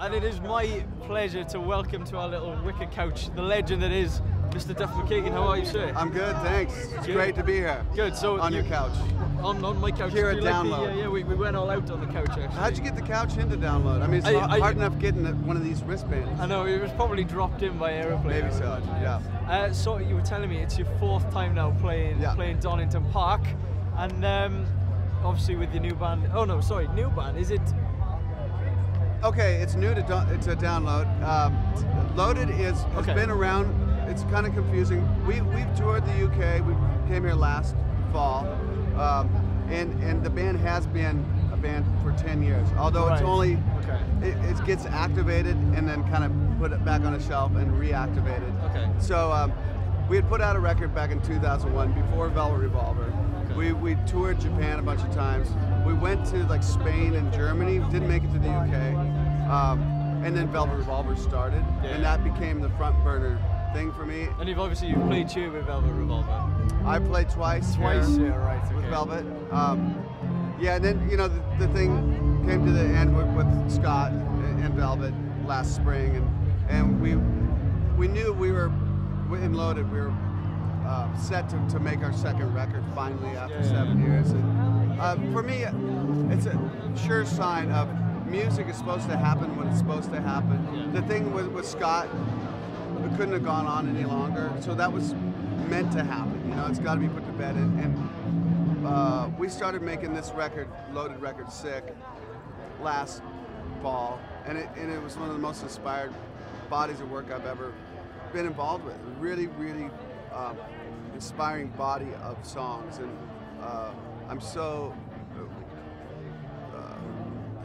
And it is my pleasure to welcome to our little wicker couch the legend that is Mr. Duff McKagan. How are you, sir? I'm good, thanks. It's great to be here. Good. So on your couch. On my couch. Here at Download. Yeah, we went all out on the couch actually. How'd you get the couch into Download? I mean, it's hard enough getting one of these wristbands. I know, it was probably dropped in by aeroplane. Maybe so, yeah. So you were telling me it's your fourth time now playing Donington Park, and obviously with the new band. Oh no, sorry, new band. Is it? Okay, it's new to it's a Download. Loaded has been around. It's kind of confusing. We've toured the UK. We came here last fall, and the band has been a band for 10 years. Although it's only it gets activated and then kind of put it back on a shelf and reactivated. Okay. So we had put out a record back in 2001 before Velvet Revolver. We toured Japan a bunch of times. We went to like Spain and Germany. Didn't make it to the UK, and then Velvet Revolver started, and that became the front burner thing for me. And you've played here with Velvet Revolver. I played twice. Twice, yeah, right. Okay. With Velvet. Yeah, and then the thing came to the end with Scott and Velvet last spring, and we knew we were in Loaded. We were set to make our second record finally after 7 years. And for me, it's a sure sign of music is supposed to happen when it's supposed to happen. The thing with Scott, it couldn't have gone on any longer, so that was meant to happen. You know, it's got to be put to bed. And we started making this record, Loaded Record Sick, last fall, and it was one of the most inspired bodies of work I've ever been involved with. Really, really inspiring body of songs, and I'm so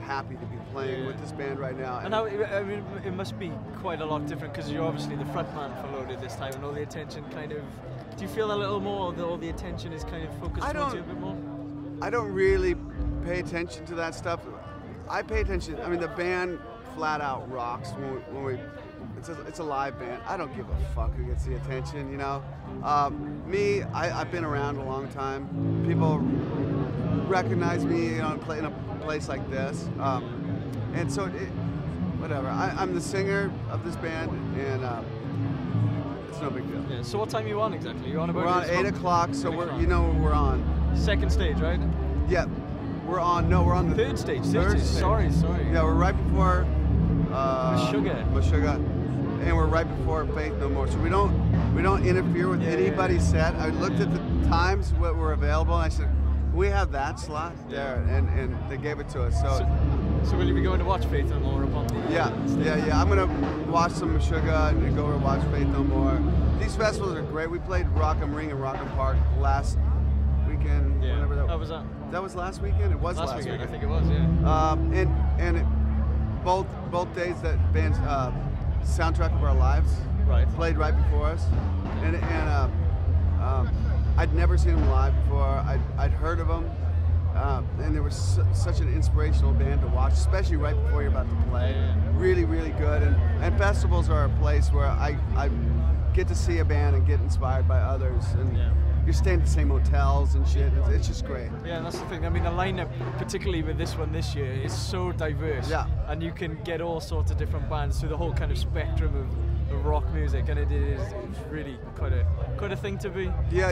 happy to be playing with this band right now. And now, I mean, it must be quite a lot different because you're obviously the front man for Loaded this time, and all the attention kind of. Do you feel a little more that all the attention is kind of focused towards you a bit more? I don't really pay attention to that stuff. I pay attention. I mean, the band flat out rocks when we. It's a live band. I don't give a fuck who gets the attention, you know. I've been around a long time. People recognize me, you know, in a place like this, and so whatever. I'm the singer of this band, and it's no big deal. Yeah. So what time are you on exactly? You're on about. We're on 8 o'clock, so we're we're on. Second stage, right? Yeah, we're on. No, we're on the third stage. Third stage. Sorry. Yeah, we're right before Meshuggah. And we're right before Faith No More, so we don't interfere with anybody's set. I looked at the times what were available, and I said, we have that slot there, and they gave it to us. So will you be going to watch Faith No More up on the Yeah. I'm gonna watch some Meshuggah and go to watch Faith No More. These festivals are great. We played Rock 'em Ring and Rock 'em Park last weekend. Whenever that was. How was that? That was last weekend. It was last weekend. I think it was. Yeah. And both days that band's soundtrack of our lives played right before us, and I'd never seen them live before. I'd heard of them, and they were such an inspirational band to watch, especially right before you're about to play. Really, really good. And festivals are a place where I get to see a band and get inspired by others, and you're staying at the same hotels and shit. It's just great. Yeah, and that's the thing. I mean, the lineup, particularly with this one this year, is so diverse. Yeah. And you can get all sorts of different bands through the whole kind of spectrum of rock music, and it's really quite a thing to be. Yeah.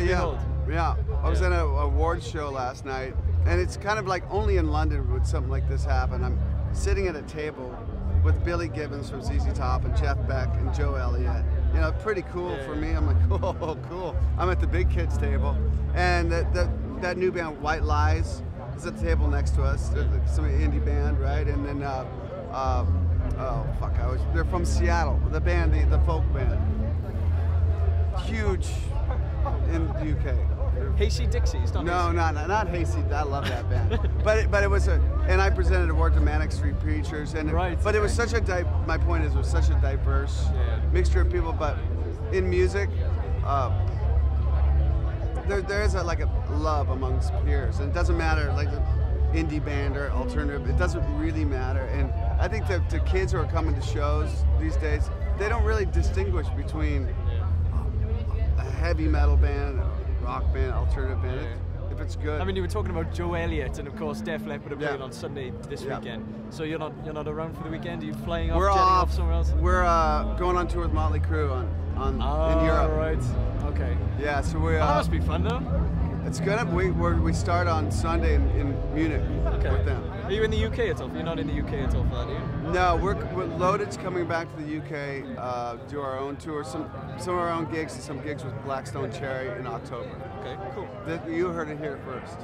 I was at an awards show last night, and it's kind of like only in London would something like this happen. I'm sitting at a table with Billy Gibbons from ZZ Top and Jeff Beck and Joe Elliott. You know, pretty cool for me. I'm like, oh, cool. I'm at the big kids table, and that new band White Lies is at the table next to us. They're some indie band, right? And then they're from Seattle. The band, the folk band, huge in the UK. Hayseed Dixies, not Hayseed. I love that band. but it was and I presented an award to Manic Street Preachers, and it was such a my point is it was such a diverse mixture of people. But in music, there is a love amongst peers, and it doesn't matter like indie band or alternative. It doesn't really matter, and I think that the kids who are coming to shows these days, they don't really distinguish between a heavy metal band, rock band, alternative band. it's good. I mean, you were talking about Joe Elliott, and of course Def Leppard are playing Yeah. on Sunday this Yeah. weekend. So you're not around for the weekend? Are you flying off, we're jetting off somewhere else? We're going on tour with Motley Crue in Europe. Right. Okay. Yeah, so we. That must be fun, though. It's good. We start on Sunday in Munich with them. Are you in the UK at all? You're not in the UK at all for that, are you? No, we're Loaded's coming back to the UK, do our own tour, some of our own gigs, and some gigs with Blackstone Cherry in October. Okay, cool. You heard it here first.